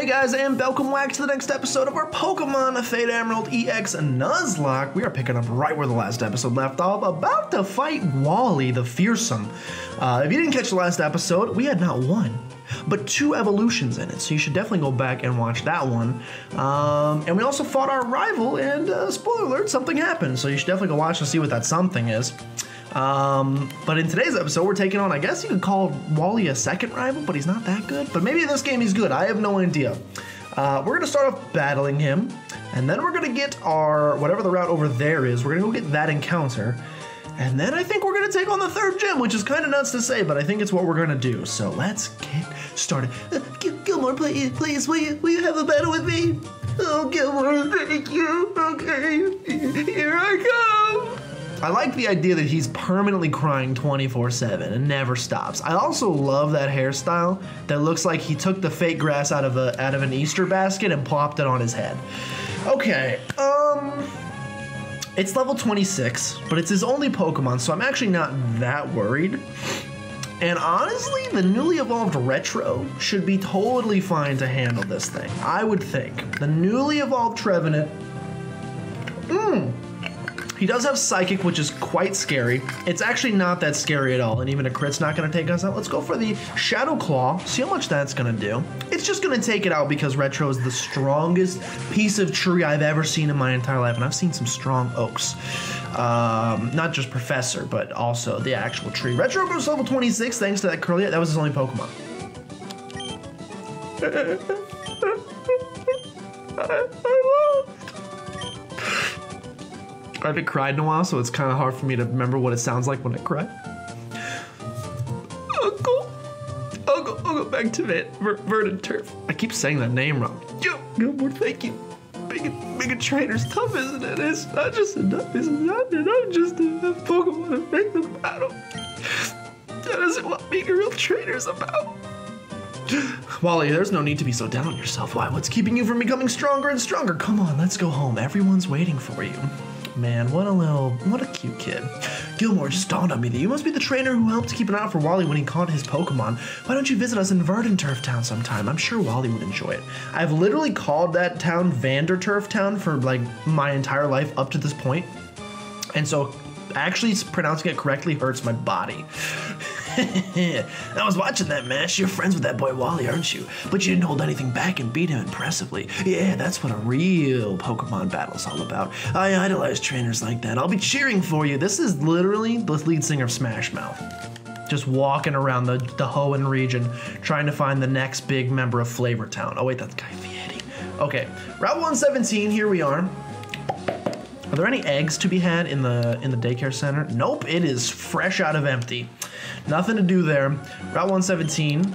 guys, and welcome back to the next episode of our Pokemon Theta Emerald EX Nuzlocke. We are picking up right where the last episode left off, about to fight Wally the Fearsome. If you didn't catch the last episode, we had not one, but two evolutions in it, so you should definitely go back and watch that one. And we also fought our rival, and spoiler alert, something happened, so you should definitely go watch and see what that something is. But in today's episode, we're taking on, I guess you could call Wally a second rival, but he's not that good. But maybe in this game he's good, I have no idea. We're gonna start off battling him, and then we're gonna get our, whatever the route over there is, we're gonna go get that encounter. And then I think we're gonna take on the third gym, which is kind of nuts to say, but I think it's what we're gonna do. So let's get started. Gilmore, please, will you have a battle with me? Oh, Gilmore, thank you. Okay, here I come. I like the idea that he's permanently crying 24/7 and never stops. I also love that hairstyle that looks like he took the fake grass out of an Easter basket and plopped it on his head. Okay, it's level 26, but it's his only Pokemon, so I'm actually not that worried. And honestly, the newly evolved Retro should be totally fine to handle this thing, I would think. The newly evolved Trevenant, he does have Psychic, which is quite scary. It's actually not that scary at all, and even a crit's not gonna take us out. Let's go for the Shadow Claw, see how much that's gonna do. It's just gonna take it out because Retro is the strongest piece of tree I've ever seen in my entire life, and I've seen some strong oaks. Not just Professor, but also the actual tree. Retro goes to level 26 thanks to that Curly. That was his only Pokemon. I haven't cried in a while, so it's kind of hard for me to remember what it sounds like when I cry. I'll go back to Verdant Turf. I keep saying that name wrong. Gilmore, thank you. Being a trainer's tough, isn't it? It's not just enough. It's not enough just to have Pokemon to make the battle. That isn't what being a real trainer's about. Wally, there's no need to be so down on yourself. Why? What's keeping you from becoming stronger and stronger? Come on, let's go home. Everyone's waiting for you. Man, what a cute kid. Gilmore, just dawned on me that you must be the trainer who helped keep an eye out for Wally when he caught his Pokemon. Why don't you visit us in Verdant Turf Town sometime? I'm sure Wally would enjoy it. I've literally called that town Vanderturf Town for like my entire life up to this point. And so actually pronouncing it correctly hurts my body. I was watching that match. You're friends with that boy Wally, aren't you? But you didn't hold anything back and beat him impressively. Yeah, that's what a real Pokemon battle's all about. I idolize trainers like that. I'll be cheering for you. This is literally the lead singer of Smash Mouth. Just walking around the Hoenn region, trying to find the next big member of Flavor Town. Oh wait, that's Guy Fieri. Okay, Route 117, here we are. Are there any eggs to be had in the daycare center? Nope, it is fresh out of empty. Nothing to do there. Route 117.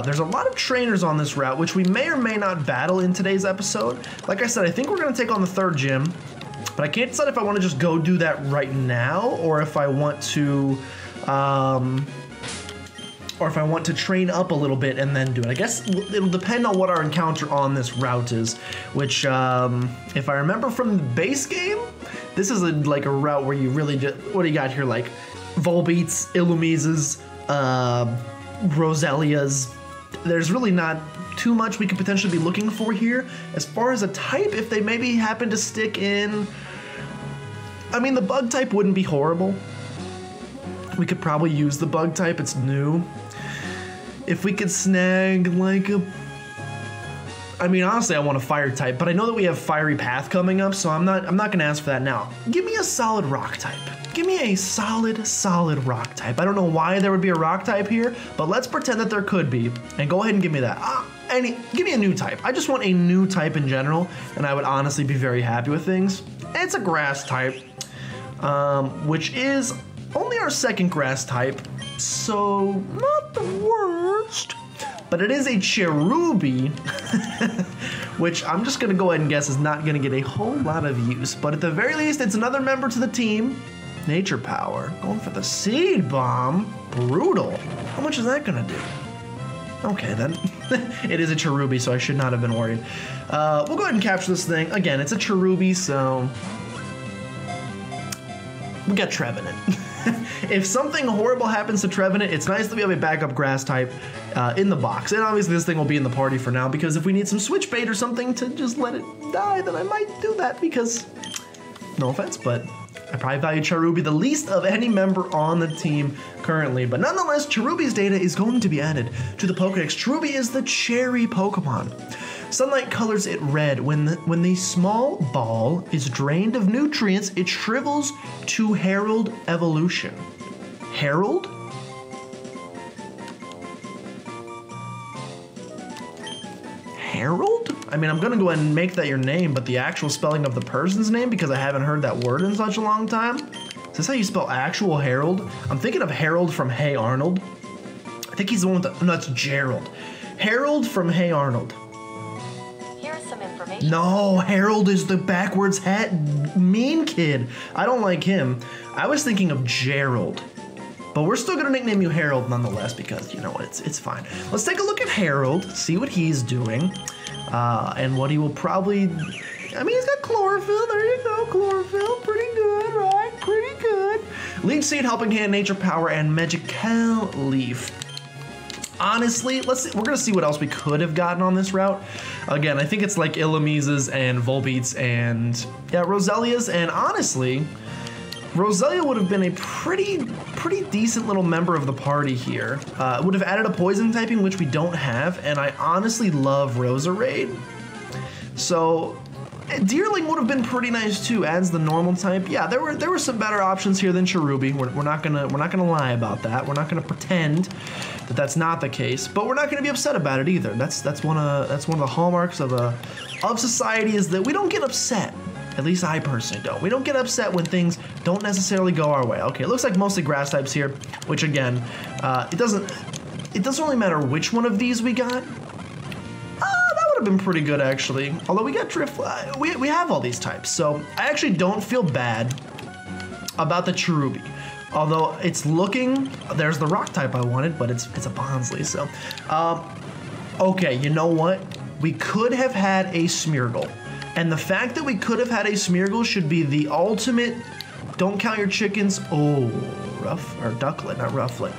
There's a lot of trainers on this route, which we may or may not battle in today's episode. Like I said, I think we're gonna take on the third gym, but I can't decide if I want to just go do that right now or if I want to, train up a little bit and then do it. I guess it'll depend on what our encounter on this route is, which, if I remember from the base game, this is like a route where you really just, what do you got here? Like Volbeats, Illumizes, Roselias. There's really not too much we could potentially be looking for here. As far as a type, if they maybe happen to stick in, I mean, the bug type wouldn't be horrible. We could probably use the bug type, it's new. If we could snag like a, I mean, honestly, I want a fire type, but I know that we have Fiery Path coming up, so I'm not gonna ask for that now. Give me a solid rock type. Give me a solid rock type. I don't know why there would be a rock type here, but let's pretend that there could be, and go ahead and give me that. Give me a new type. I just want a new type in general, and I would honestly be very happy with things. It's a grass type, which is only our second grass type, so not the worst. But it is a Cherubi, which I'm just gonna go ahead and guess is not gonna get a whole lot of use. But at the very least, it's another member to the team. Nature Power, going for the Seed Bomb. Brutal. How much is that gonna do? Okay, then. It is a Cherubi, so I should not have been worried. We'll go ahead and capture this thing. Again, it's a Cherubi, so we got Trevenant. if something horrible happens to Trevenant, it's nice that we have a backup grass type in the box. And obviously this thing will be in the party for now, because if we need some switch bait or something to just let it die, then I might do that, because, no offense, but I probably value Cherubi the least of any member on the team currently. But nonetheless, Cherubi's data is going to be added to the Pokedex. Cherubi is the cherry Pokemon. Sunlight colors it red. When the small ball is drained of nutrients, it shrivels to Herald evolution. Herald? Herald? I mean, I'm gonna go ahead and make that your name, but the actual spelling of the person's name, because I haven't heard that word in such a long time. Is this how you spell actual Herald? I'm thinking of Harold from Hey Arnold. I think he's the one with the, no, that's Gerald. Harold from Hey Arnold. No, Harold is the backwards hat mean kid. I don't like him. I was thinking of Gerald. But we're still gonna nickname you Harold nonetheless, because you know what, it's fine. Let's take a look at Harold, see what he's doing, and what he will probably, I mean, he's got chlorophyll, there you go, chlorophyll, pretty good, right, pretty good. Leech Seed, Helping Hand, Nature Power, and Magical Leaf. Honestly, we're gonna see what else we could have gotten on this route. Again, I think it's like Illumises and Volbeats and yeah, Roselias, and honestly, Roselia would have been a pretty decent little member of the party here. It would have added a poison typing, which we don't have, and I honestly love Roserade. So Deerling would have been pretty nice too, adds the normal type. Yeah, there were some better options here than Cherubi. We're not gonna lie about that. We're not gonna pretend that that's not the case, but we're not gonna be upset about it either. That's one of the hallmarks of society, is that we don't get upset. At least I personally don't. We don't get upset when things don't necessarily go our way. Okay, it looks like mostly grass types here, which again, it doesn't really matter which one of these we got. Have been pretty good actually, although we got drift, we have all these types, so I actually don't feel bad about the Cherubi, although it's looking, there's the rock type I wanted, but it's a Bonsly. So okay, you know what, we could have had a Smeargle, and the fact that we could have had a Smeargle should be the ultimate don't count your chickens. Oh, ducklet, not rufflet.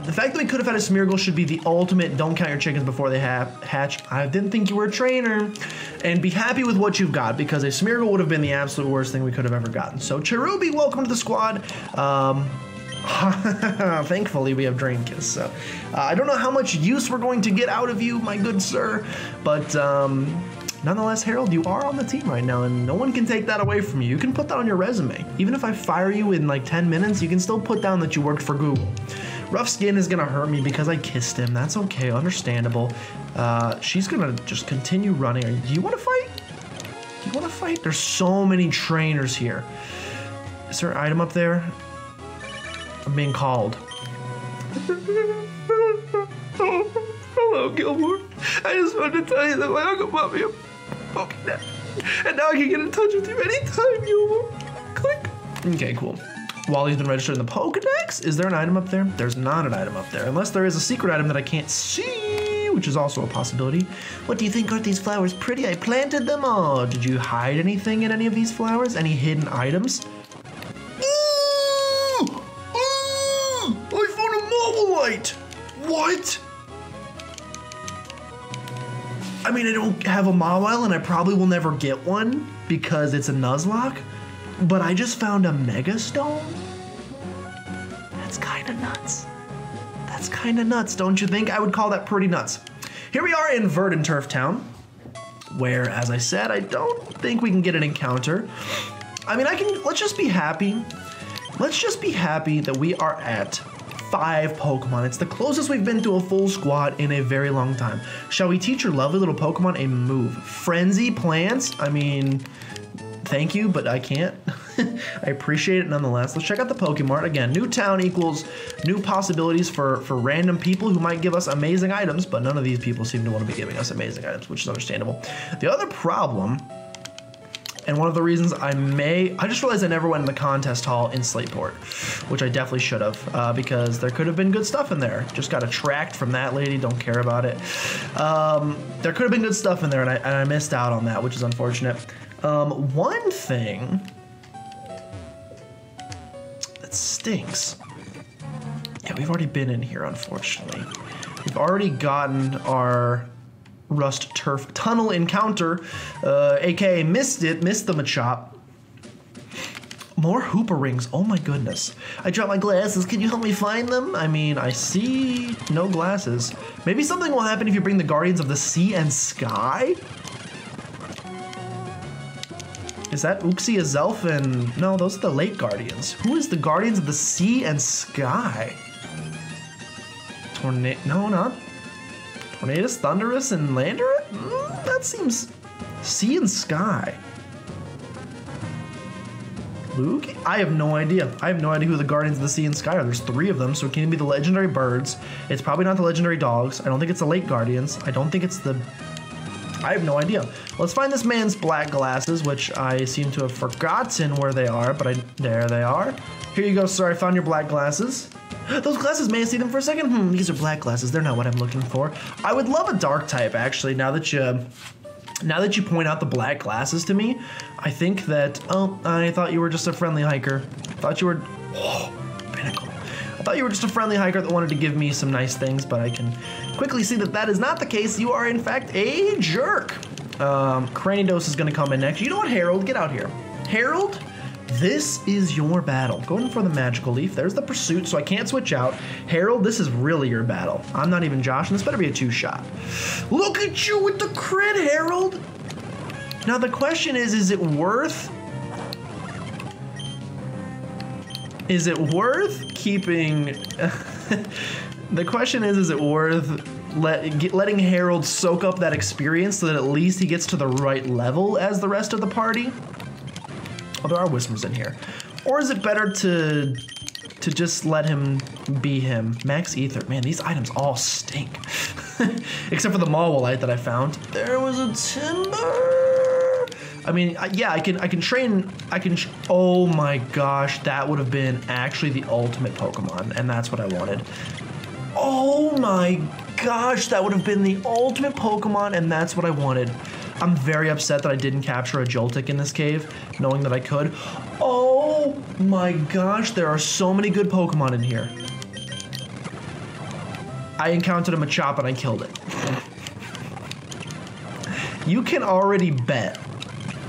The fact that we could have had a Smeargle should be the ultimate don't count your chickens before they hatch. I didn't think you were a trainer. And be happy with what you've got, because a Smeargle would have been the absolute worst thing we could have ever gotten. So Cherubi, welcome to the squad. Thankfully we have Drain Kiss. So I don't know how much use we're going to get out of you, my good sir, but nonetheless, Harold, you are on the team right now, and no one can take that away from you. You can put that on your resume. Even if I fire you in like 10 minutes, you can still put down that you worked for Google. Rough Skin is gonna hurt me because I kissed him. That's okay, understandable. She's gonna just continue running. Do you wanna fight? Do you wanna fight? There's so many trainers here. Is there an item up there? I'm being called. Hello, Gilmore. I just wanted to tell you that my uncle bought me a Pokédex, and now I can get in touch with you anytime you want. Click. Okay, cool. Wally's been registered in the Pokédex. Is there an item up there? There's not an item up there, unless there is a secret item that I can't see, which is also a possibility. What do you think? Aren't these flowers pretty? I planted them all. Did you hide anything in any of these flowers? Any hidden items? Ooh! Ooh! I found a Mobilite! What? I mean, I don't have a Mawile, and I probably will never get one because it's a Nuzlocke, but I just found a Megastone? That's kind of nuts. That's kind of nuts, don't you think? I would call that pretty nuts. Here we are in Verdant Turf Town, where, as I said, I don't think we can get an encounter. I mean, let's just be happy. Let's just be happy that we are at 5 Pokemon. It's the closest we've been to a full squad in a very long time. Shall we teach your lovely little Pokemon a move? Frenzy Plants? I mean, thank you, but I can't. I appreciate it nonetheless. Let's check out the Pokemart. Again, new town equals new possibilities for random people who might give us amazing items, but none of these people seem to want to be giving us amazing items, which is understandable. The other problem, and one of the reasons I just realized I never went in the contest hall in Slateport, which I definitely should have, because there could have been good stuff in there. Just got attracted from that lady, don't care about it. There could have been good stuff in there, and I missed out on that, which is unfortunate. One thing that stinks. Yeah, we've already been in here, unfortunately. We've already gotten our rust turf tunnel encounter, aka missed the Machop. More Hooper rings, oh my goodness. I dropped my glasses, can you help me find them? I mean, I see no glasses. Maybe something will happen if you bring the Guardians of the Sea and Sky? Is that Uxie, Azelf, and... No, those are the Lake Guardians. Who is the Guardians of the Sea and Sky? No, not... Tornadus, Thunderous, and Landorus? That seems... Sea and Sky. Luke? I have no idea. I have no idea who the Guardians of the Sea and Sky are. There's 3 of them, so it can be the legendary birds. It's probably not the legendary dogs. I don't think it's the Lake Guardians. I don't think it's the... I have no idea. Let's find this man's black glasses, which I seem to have forgotten where they are, but there they are. Here you go, sir. I found your black glasses. Those glasses, may I see them for a second? These are black glasses. They're not what I'm looking for. I would love a dark type, actually, now that you point out the black glasses to me. I think that, oh, I thought you were just a friendly hiker. Thought you were, oh, pinnacle. I thought you were just a friendly hiker that wanted to give me some nice things, but I can quickly see that that is not the case. You are, in fact, a jerk. Cranidos is going to come in next. You know what, Harold? Get out here. Harold, this is your battle. Go in for the magical leaf. There's the pursuit, so I can't switch out. Harold, this is really your battle. I'm not even joshing. This better be a 2-shot. Look at you with the crit, Harold. Now, the question is it worth... Is it worth keeping... The question is it worth letting Harold soak up that experience so that at least he gets to the right level as the rest of the party? Oh, there are Whispers in here. Or is it better to just let him be him? Max Ether. Man, these items all stink. Except for the Mawilite that I found. There was a Timber. I mean, yeah, I can train, oh my gosh, that would have been actually the ultimate Pokemon, and that's what I wanted. Oh my gosh, that would have been the ultimate Pokemon, and that's what I wanted. I'm very upset that I didn't capture a Joltik in this cave, knowing that I could. Oh my gosh, there are so many good Pokemon in here. I encountered a Machop and I killed it. You can already bet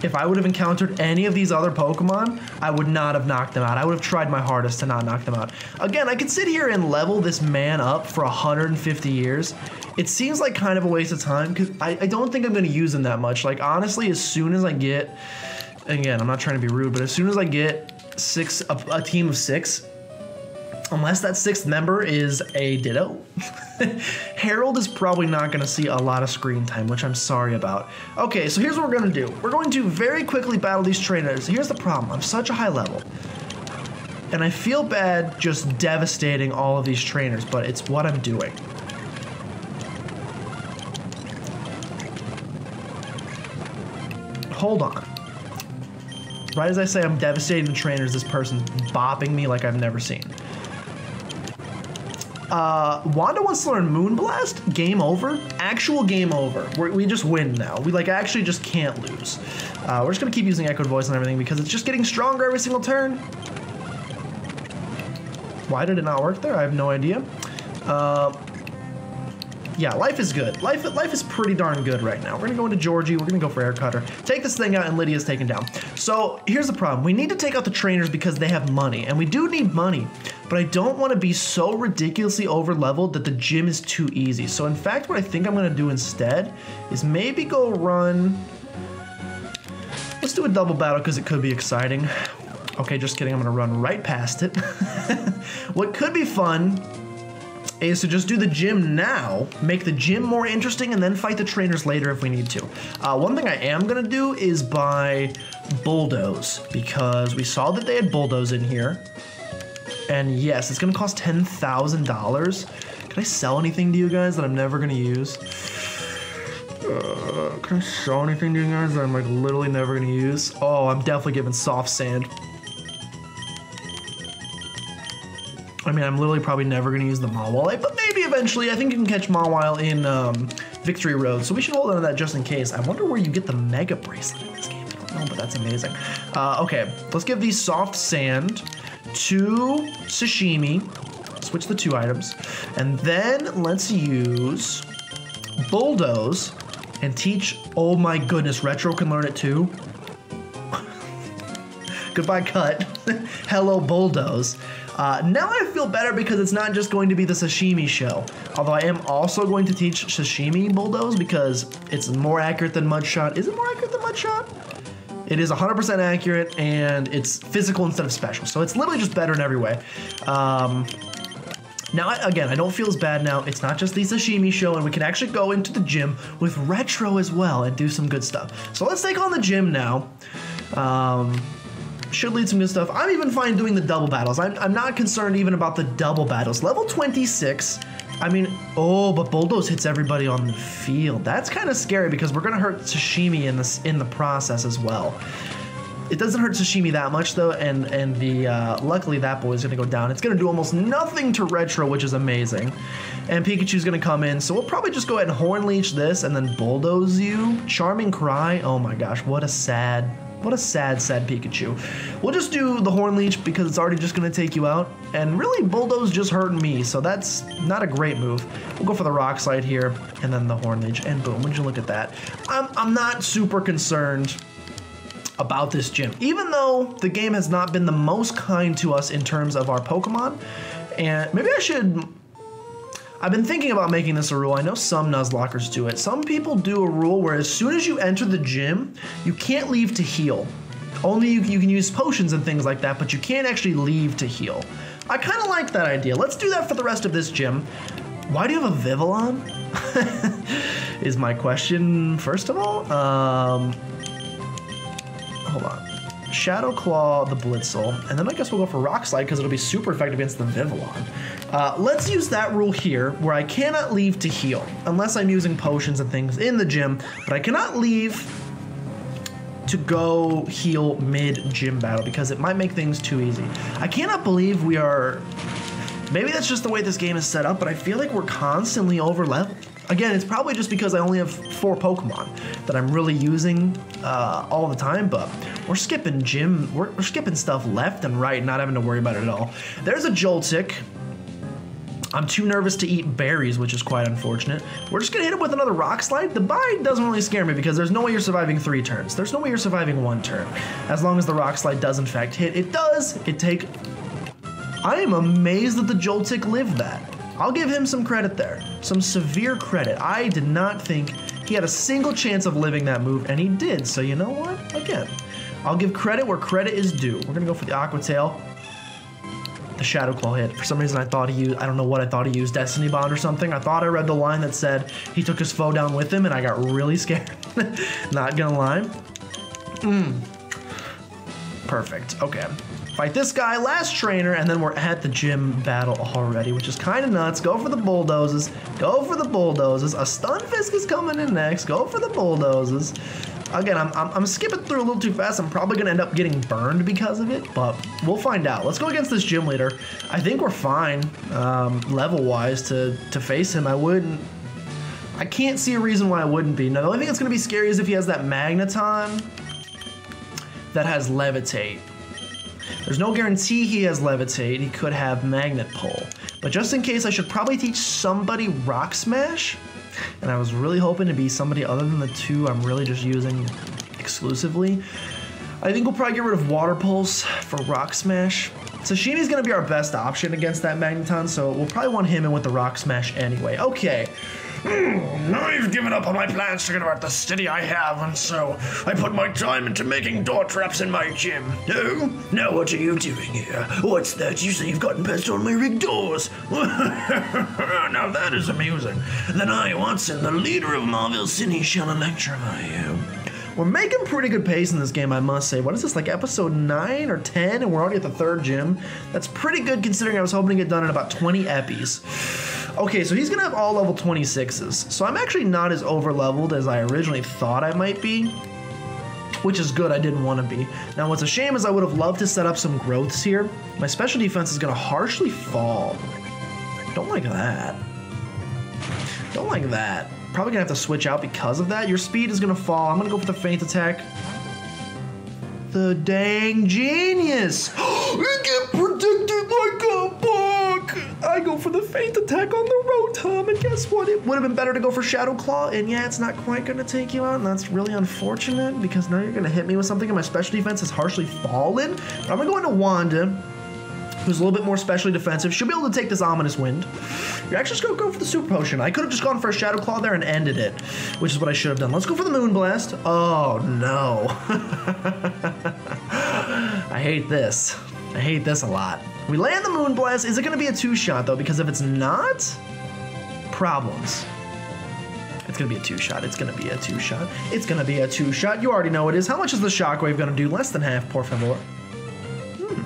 if I would have encountered any of these other Pokemon, I would not have knocked them out. I would have tried my hardest to not knock them out. Again, I could sit here and level this man up for 150 years. It seems like kind of a waste of time because I don't think I'm going to use him that much. Like, honestly, as soon as I get, again, I'm not trying to be rude, but as soon as I get a team of 6, unless that 6th member is a Ditto, Harold is probably not going to see a lot of screen time, which I'm sorry about. Okay, so here's what we're going to do. We're going to very quickly battle these trainers. Here's the problem. I'm such a high level. And I feel bad just devastating all of these trainers, but it's what I'm doing. Hold on. Right as I say I'm devastating the trainers, this person's bopping me like I've never seen. Wanda wants to learn Moonblast? Game over? Actual game over. We just win now. We like actually just can't lose. We're just gonna keep using Echoed Voice and everything because it's just getting stronger every single turn. Why did it not work there? I have no idea. Yeah, life is good. Life is pretty darn good right now. We're gonna go into Georgie. We're gonna go for Air Cutter. Take this thing out, and Lydia's taken down. So here's the problem. We need to take out the trainers because they have money, and we do need money. But I don't want to be so ridiculously over-leveled that the gym is too easy. So in fact, what I think I'm gonna do instead is maybe go run. Let's do a double battle because it could be exciting. Okay, just kidding. I'm gonna run right past it. What could be fun is to just do the gym now, make the gym more interesting, and then fight the trainers later if we need to. One thing I am gonna do is buy Bulldoze, because we saw that they had Bulldoze in here. And yes, it's gonna cost $10,000. Can I sell anything to you guys that I'm never gonna use? Can I sell anything to you guys that I'm like literally never gonna use? Oh, I'm definitely giving Soft Sand. I mean, I'm literally probably never going to use the Mawile, but maybe eventually. I think you can catch Mawile in Victory Road, so we should hold on to that just in case. I wonder where you get the Mega Bracelet in this game. I don't know, but that's amazing. Okay, let's give these Soft Sand 2 sashimi. Switch the 2 items. And then let's use bulldoze and teach. Oh my goodness, retro can learn it too. Goodbye, cut. Hello, bulldoze. Now I feel better because it's not just going to be the sashimi show. Although I am also going to teach sashimi bulldoze because it's more accurate than mudshot. Is it more accurate than mudshot? It is 100% accurate and it's physical instead of special. So it's literally just better in every way. Now, again, I don't feel as bad now. It's not just the sashimi show, and we can actually go into the gym with retro as well and do some good stuff. So let's take on the gym now. Should lead some good stuff. I'm even fine doing the double battles. I'm not concerned even about the double battles. Level 26, I mean, oh, but bulldoze hits everybody on the field. That's kind of scary because we're gonna hurt sashimi in the process as well. It doesn't hurt sashimi that much though, and luckily that boy is gonna go down. It's gonna do almost nothing to retro, which is amazing. And Pikachu's gonna come in, so we'll probably just go ahead and horn leech this and then bulldoze you. Charming cry, oh my gosh, what a sad Pikachu. We'll just do the horn leech because it's already just gonna take you out. And really, bulldoze just hurting me, so that's not a great move. We'll go for the rock slide here and then the horn leech, and boom, would you look at that? I'm not super concerned about this gym, even though the game has not been the most kind to us in terms of our Pokemon. And maybe I've been thinking about making this a rule. I know some Nuzlockers do it. Some people do a rule where as soon as you enter the gym, you can't leave to heal. Only you can use potions and things like that, but you can't actually leave to heal. I kind of like that idea. Let's do that for the rest of this gym. Why do you have a Vivillon? Is my question, first of all. Hold on. Shadow Claw the Blitzel, and then I guess we'll go for Rock Slide because it'll be super effective against the Vivillon. Let's use that rule here where I cannot leave to heal unless I'm using potions and things in the gym, but I cannot leave to go heal mid-gym battle because it might make things too easy. I cannot believe we are... Maybe that's just the way this game is set up, but I feel like we're constantly over-leveled. Again, it's probably just because I only have 4 Pokemon that I'm really using all the time, but we're skipping gym, we're skipping stuff left and right, not having to worry about it at all. There's a Joltik. I'm too nervous to eat berries, which is quite unfortunate. We're just gonna hit him with another Rock Slide. The bite doesn't really scare me because there's no way you're surviving 3 turns. There's no way you're surviving 1 turn. As long as the Rock Slide does in fact hit. It does, I am amazed that the Joltik lived that. I'll give him some credit there. Some severe credit. I did not think he had a single chance of living that move, and he did. So you know what? Again, I'll give credit where credit is due. We're gonna go for the Aqua Tail. The Shadow Claw hit. For some reason I thought he used, I don't know what I thought he used, Destiny Bond or something. I thought I read the line that said he took his foe down with him, and I got really scared. Not gonna lie. Perfect, okay. Fight this guy, last trainer, and then we're at the gym battle already, which is kind of nuts. Go for the bulldozes. Go for the bulldozes. A Stunfisk is coming in next. Go for the bulldozes. Again, I'm skipping through a little too fast. I'm probably gonna end up getting burned because of it, but we'll find out. Let's go against this gym leader. I think we're fine, level-wise, to face him. I can't see a reason why I wouldn't be. Now, the only thing that's gonna be scary is if he has that Magneton that has Levitate. There's no guarantee he has Levitate. He could have Magnet Pull. But just in case, I should probably teach somebody Rock Smash. And I was really hoping to be somebody other than the 2 I'm really just using exclusively. I think we'll probably get rid of Water Pulse for Rock Smash. Sashimi's gonna be our best option against that Magneton, so we'll probably want him in with the Rock Smash anyway. Okay. Now you've given up on my plans to get about the city I have, and so I put my time into making door traps in my gym. Oh? Now what are you doing here? What's that? You say you've gotten past all my rigged doors. Now that is amusing. Then I, Wattson, the leader of Marvel City, shall electrify you. We're making pretty good pace in this game, I must say. What is this, like episode 9 or 10, and we're already at the 3rd gym? That's pretty good considering I was hoping to get done in about 20 eppies. Okay, so he's gonna have all level 26s. So I'm actually not as over-leveled as I originally thought I might be, which is good, I didn't want to be. Now what's a shame is I would have loved to set up some growths here. My special defense is gonna harshly fall. Don't like that. Don't like that. Probably gonna have to switch out because of that. Your speed is gonna fall. I'm gonna go for the feint attack. the dang genius. It get predicted like a book. I go for the feint attack on the Rotom, and guess what? It would have been better to go for Shadow Claw, and yeah, it's not quite gonna take you out, and that's really unfortunate because now you're gonna hit me with something and my special defense has harshly fallen. But I'm gonna go into Wanda, who's a little bit more specially defensive. She'll be able to take this Ominous Wind. You're actually just gonna go for the Super Potion. I could have just gone for a Shadow Claw there and ended it, which is what I should have done. Let's go for the Moonblast. Oh no. I hate this. I hate this a lot. We land the Moonblast. Is it gonna be a 2-shot though? Because if it's not, problems. It's gonna be a 2-shot. It's gonna be a 2-shot. It's gonna be a 2-shot. You already know it is. How much is the Shockwave gonna do? Less than half, por favor.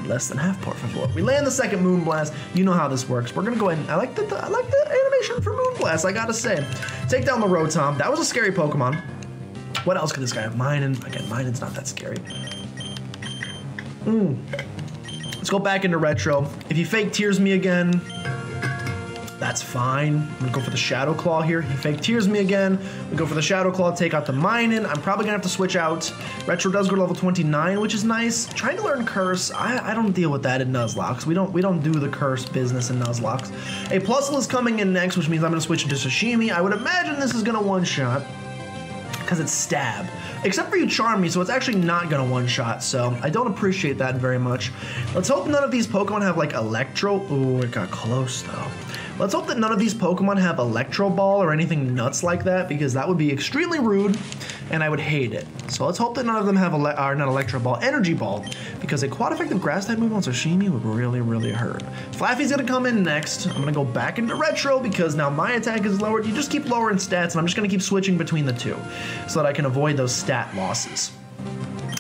Less than half, por favor. We land the second Moonblast. You know how this works. We're gonna go ahead and I like the animation for Moonblast, I gotta say. Take down the Rotom. That was a scary Pokemon. What else could this guy have? Minun. Again, Minun's not that scary. Let's go back into Retro. If he fake tears me again, that's fine. I'm gonna go for the Shadow Claw here. He fake tears me again. We go for the Shadow Claw, take out the Minun. I'm probably gonna have to switch out. Retro does go to level 29, which is nice. Trying to learn Curse. I don't deal with that in Nuzlocke. We don't do the Curse business in Nuzlocke. A Plusle is coming in next, which means I'm gonna switch into Sashimi. I would imagine this is gonna one-shot because it's Stab. Except for you Charm me, so it's actually not gonna one-shot, so I don't appreciate that very much. Let's hope none of these Pokemon have like Electro. Ooh, it got close though. Let's hope that none of these Pokemon have Electro Ball or anything nuts like that, because that would be extremely rude and I would hate it. So let's hope that none of them have not Electro Ball, Energy Ball, because a quad effective grass type move on Sashimi would really, really hurt. Flaffy's gonna come in next. I'm gonna go back into Retro because now my attack is lowered. You just keep lowering stats and I'm just gonna keep switching between the two so that I can avoid those stat losses.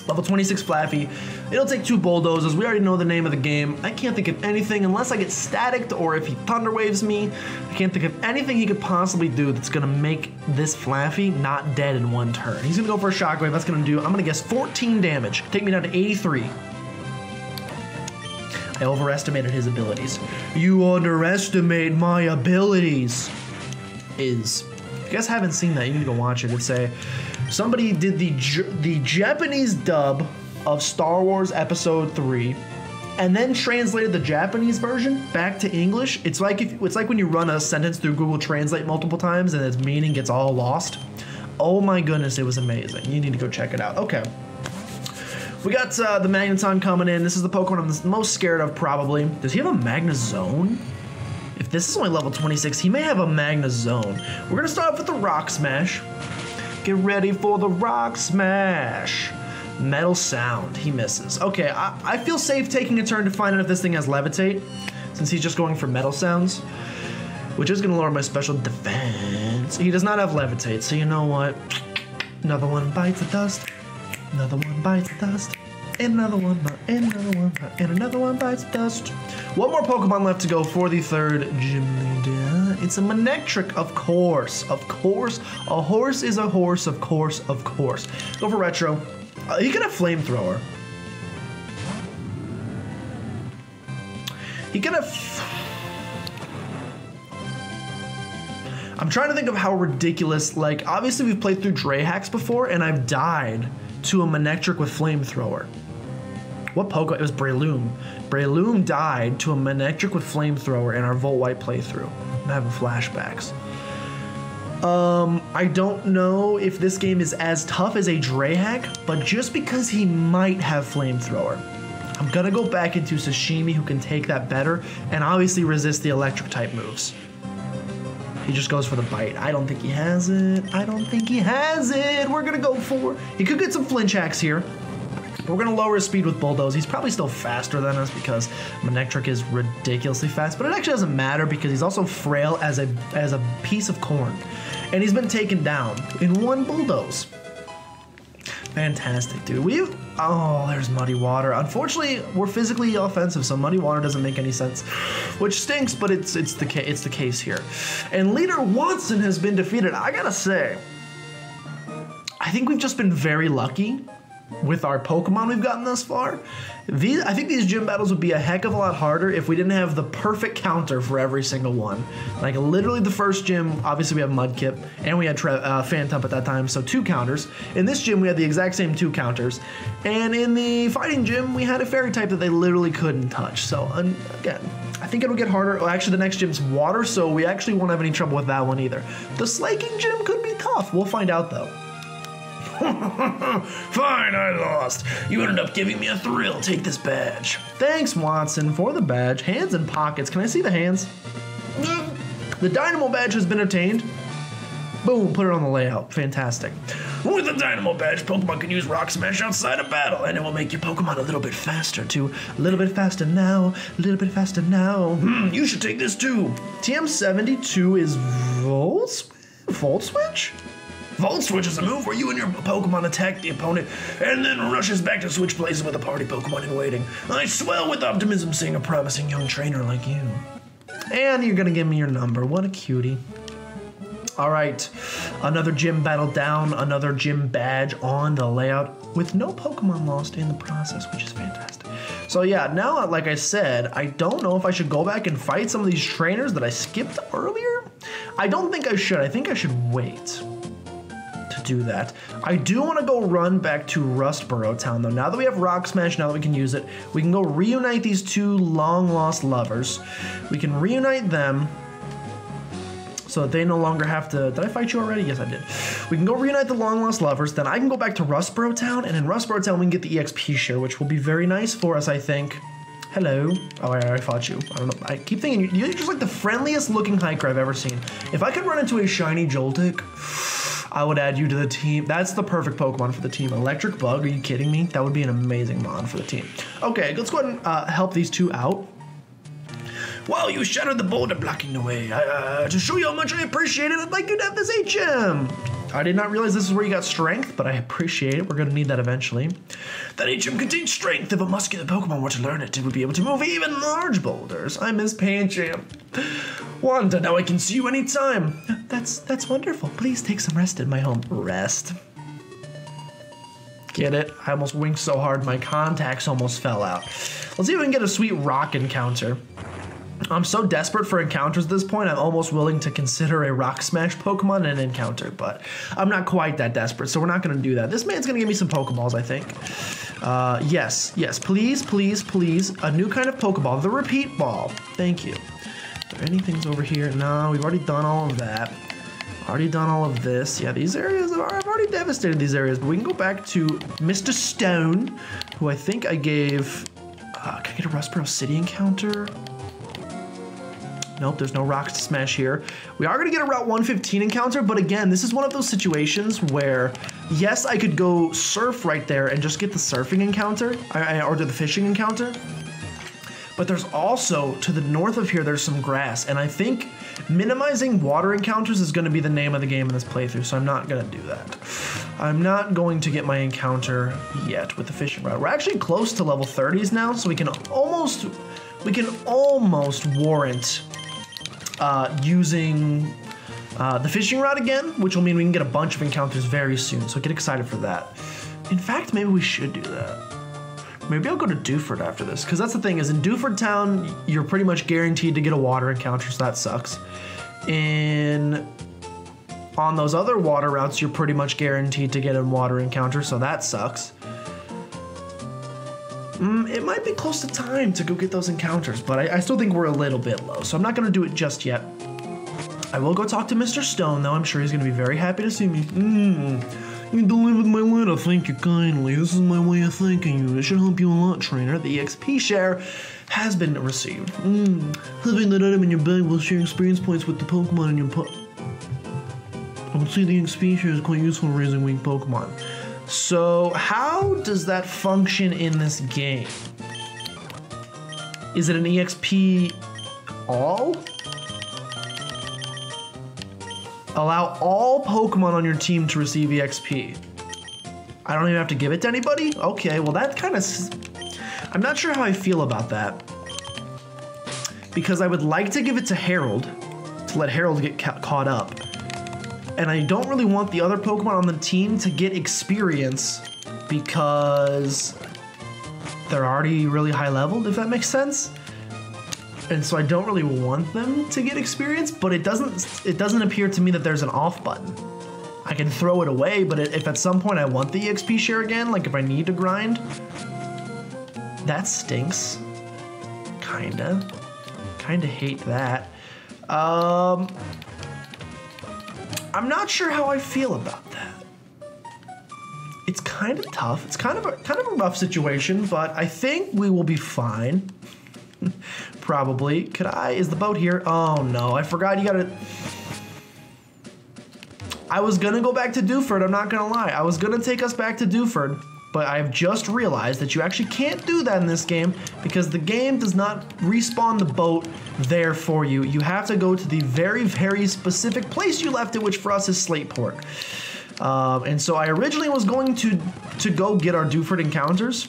Level 26 Flaffy. It'll take 2 Bulldozers. We already know the name of the game. I can't think of anything unless I get staticked or if he Thunder Waves me. I can't think of anything he could possibly do that's gonna make this Flaffy not dead in 1 turn. He's gonna go for a Shockwave. That's gonna do, I'm gonna guess 14 damage. Take me down to 83. I overestimated his abilities. You underestimate my abilities. If you guys haven't seen that, you need to go watch it. It's somebody did the Japanese dub of Star Wars Episode 3 and then translated the Japanese version back to English. It's like when you run a sentence through Google Translate multiple times and its meaning gets all lost. Oh my goodness, it was amazing. You need to go check it out. Okay. We got the Magneton coming in. This is the Pokemon I'm the most scared of probably. Does he have a Magnezone? If this is only level 26, he may have a Magnezone. We're gonna start off with the Rock Smash. Get ready for the Rock Smash. Metal Sound, he misses. Okay, I feel safe taking a turn to find out if this thing has Levitate, since he's just going for Metal Sounds, which is gonna lower my special defense. He does not have Levitate, so you know what? Another one bites the dust. Another one bites the dust. And another one, and another one, and another one bites the dust. One more Pokemon left to go for the third gym leader. It's a Manectric, of course. Of course. A horse is a horse, of course, of course. Go for Retro. He can have Flamethrower. He can have... I'm trying to think of how ridiculous, like, obviously we've played through Dre hacks before, and I've died to a Manectric with Flamethrower. What Pokemon? It was Breloom. Breloom died to a Manectric with Flamethrower in our Volt White playthrough. I'm having flashbacks. I don't know if this game is as tough as a Dre hack, but just because he might have Flamethrower, I'm gonna go back into Sashimi, who can take that better, and obviously resist the electric type moves. He just goes for the bite. I don't think he has it. I don't think he has it. We're gonna go for... He could get some flinch hacks here. We're gonna lower his speed with Bulldoze. He's probably still faster than us because Manectric is ridiculously fast, but it actually doesn't matter because he's also frail as a piece of corn. And he's been taken down in 1 Bulldoze. Fantastic, dude. Oh, there's Muddy Water. Unfortunately, we're physically offensive, so Muddy Water doesn't make any sense, which stinks, but it's the case here. And Leader Wattson has been defeated. I gotta say, I think we've just been very lucky with our Pokemon we've gotten thus far. I think these gym battles would be a heck of a lot harder if we didn't have the perfect counter for every single one. Like literally the first gym, obviously we have Mudkip and we had Phantump at that time, so 2 counters. In this gym we had the exact same 2 counters. And in the fighting gym we had a fairy type that they literally couldn't touch. So again, I think it'll get harder. Well, actually the next gym's water, so we actually won't have any trouble with that one either. The slaking gym could be tough. We'll find out though. Fine, I lost. You ended up giving me a thrill. Take this badge. Thanks, Wattson, for the badge. Hands and pockets. Can I see the hands? The Dynamo badge has been obtained. Boom, put it on the layout. Fantastic. With the Dynamo badge, Pokemon can use Rock Smash outside of battle, and it will make your Pokemon a little bit faster, too. A little bit faster now, a little bit faster now. You should take this, too. TM72 is Volt Switch? Volt Switch is a move where you and your Pokemon attack the opponent and then rushes back to switch places with a party Pokemon in waiting. I swell with optimism seeing a promising young trainer like you. And you're gonna give me your number. What a cutie. All right, another gym battle down, another gym badge on the layout with no Pokemon lost in the process, which is fantastic. So yeah, now, like I said, I don't know if I should go back and fight some of these trainers that I skipped earlier. I don't think I should. I think I should wait to do that. I do want to go run back to Rustboro Town though. Now that we have Rock Smash, now that we can use it, we can go reunite these 2 long lost lovers. We can reunite them so that they no longer have to. Did I fight you already? Yes, I did. We can go reunite the long lost lovers. Then I can go back to Rustboro Town, and in Rustboro Town we can get the EXP share, which will be very nice for us, I think. Hello. Oh, I already fought you. I don't know. I keep thinking you're just like the friendliest looking hiker I've ever seen. If I could run into a shiny Joltik, I would add you to the team. That's the perfect Pokemon for the team. Electric Bug, are you kidding me? That would be an amazing mon for the team. Okay, let's go ahead and help these 2 out. While you shattered the boulder blocking the way, to show you how much I appreciate it, I'd like you to have this HM. I did not realize this is where you got strength, but I appreciate it. We're gonna need that eventually. That HM contains strength. If a muscular Pokemon were to learn it, it would be able to move even large boulders. I miss Pancham. Wanda, now I can see you anytime. That's wonderful. Please take some rest in my home. Rest. Get it? I almost winked so hard my contacts almost fell out. Let's see if we can get a sweet rock encounter. I'm so desperate for encounters at this point, I'm almost willing to consider a Rock Smash Pokemon an encounter, but I'm not quite that desperate, so we're not going to do that. This man's going to give me some Pokeballs, I think. Yes, please, please, please. A new kind of Pokeball, the Repeat Ball. Thank you. Are there any things over here? No, we've already done all of that. Already done all of this. Yeah, these areas, I've already devastated these areas, but we can go back to Mr. Stone, who I think I gave, can I get a Rustboro City encounter? Nope, there's no rocks to smash here. We are gonna get a Route 115 encounter, but again, this is one of those situations where, yes, I could go surf right there and just get the surfing encounter, or the fishing encounter. But there's also, to the north of here, there's some grass, and I think minimizing water encounters is gonna be the name of the game in this playthrough, so I'm not gonna do that. I'm not going to get my encounter yet with the fishing route. We're actually close to level 30s now, so we can almost warrant using the fishing route again, which will mean we can get a bunch of encounters very soon, so get excited for that. In fact, maybe we should do that. Maybe I'll go to Dewford after this, because that's the thing, is in Dewford Town, you're pretty much guaranteed to get a water encounter, so that sucks. On those other water routes, you're pretty much guaranteed to get a water encounter, so that sucks. It might be close to time to go get those encounters, but I still think we're a little bit low, so I'm not going to do it just yet. I will go talk to Mr. Stone, though. I'm sure he's going to be very happy to see me. You delivered my letter, thank you kindly. This is my way of thanking you. It should help you a lot, trainer. The EXP share has been received. Having that item in your bag will share experience points with the Pokemon in your I would say the EXP share is quite useful in raising weak Pokemon. So how does that function in this game? Is it an EXP all? Allow all Pokemon on your team to receive EXP. I don't even have to give it to anybody? Okay, well that kind of... I'm not sure how I feel about that. Because I would like to give it to Harold, to let Harold get caught up. And I don't really want the other Pokemon on the team to get experience because they're already really high leveled, if that makes sense. And so I don't really want them to get experience, but it doesn't appear to me that there's an off button. I can throw it away, but if at some point I want the EXP share again, like if I need to grind, that stinks. Kinda hate that. I'm not sure how I feel about that. It's kind of tough. It's kind of a rough situation, but I think we will be fine. Probably. Is the boat here? Oh no, I forgot you gotta... I was gonna go back to Dewford, I'm not gonna lie. I was gonna take us back to Dewford, but I've just realized that you actually can't do that in this game because the game does not respawn the boat there for you. You have to go to the very, very specific place you left it, which for us is Slateport. And so I originally was going to go get our Dewford encounters,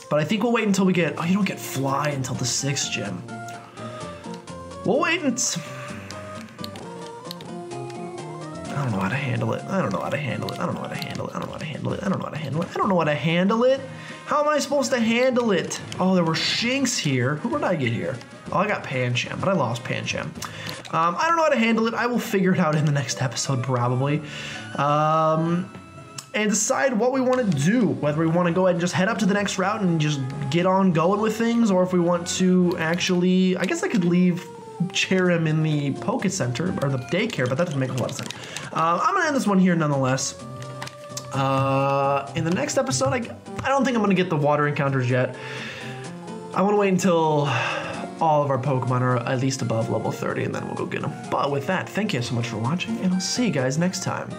but I think we'll wait until we get... Oh, you don't get Fly until the 6th gym. We'll wait until... I don't know how to handle it. I don't know how to handle it. I don't know how to handle it. I don't know how to handle it. I don't know how to handle it. I don't know how to handle it. How am I supposed to handle it? Oh, there were Shinx here. Who did I get here? Oh, I got Pancham, but I lost Pancham. I don't know how to handle it. I will figure it out in the next episode, probably. And decide what we want to do. Whether we want to go ahead and just head up to the next route and just get on going with things, or if we want to actually... I guess I could leave Cherim in the Poke Center, or the daycare, but that doesn't make a lot of sense. I'm going to end this one here nonetheless. In the next episode, I don't think I'm going to get the water encounters yet. I want to wait until all of our Pokemon are at least above level 30, and then we'll go get them. But with that, thank you so much for watching, and I'll see you guys next time.